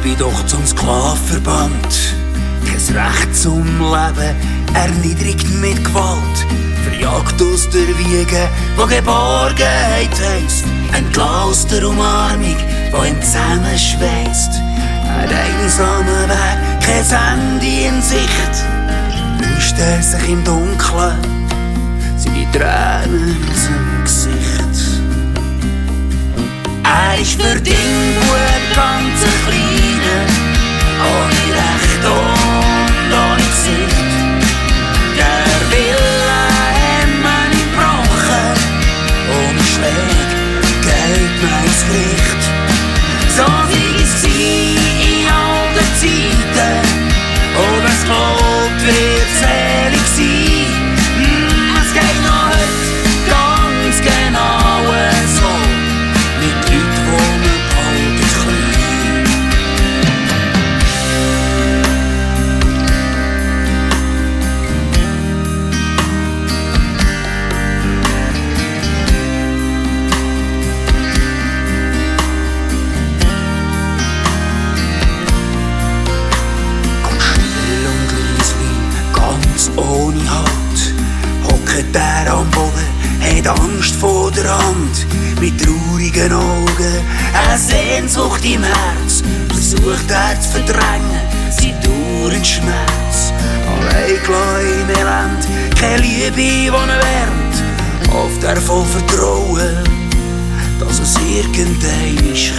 Liebe doch zum Sklaven verbannt. Kein Recht zum Leben, erniedrigt mit Gewalt, verjagt aus der Wiege, wo Geborgenheit heisst, entlassen aus der Umarmung, die ihn zusammenschweisst. Ein einsamer Weg, kein Ende in Sicht, wünscht er sich im Dunkeln seine Tränen aus dem Gesicht. Er ist für den Bub ganz kleiner, ohne Recht und ohne Gesicht. Der Wille hat man ihm gebrochen, ohne Schläge geht man ins Gericht. So wie es in alten Zeiten, und es glaubt, wird selig sein. Es geht noch heute ganz genau so, mit Leuten, die man behalten kann. Ohne Halt hockt er am Boden, hat Angst vor der Hand, mit traurigen Augen, eine Sehnsucht im Herz, versucht er zu verdrängen, sein dauernden Schmerz. Allein im Elend, keine Liebe, die ihn wärmt, hofft er voll Vertrauen, dass es irgendwann ist.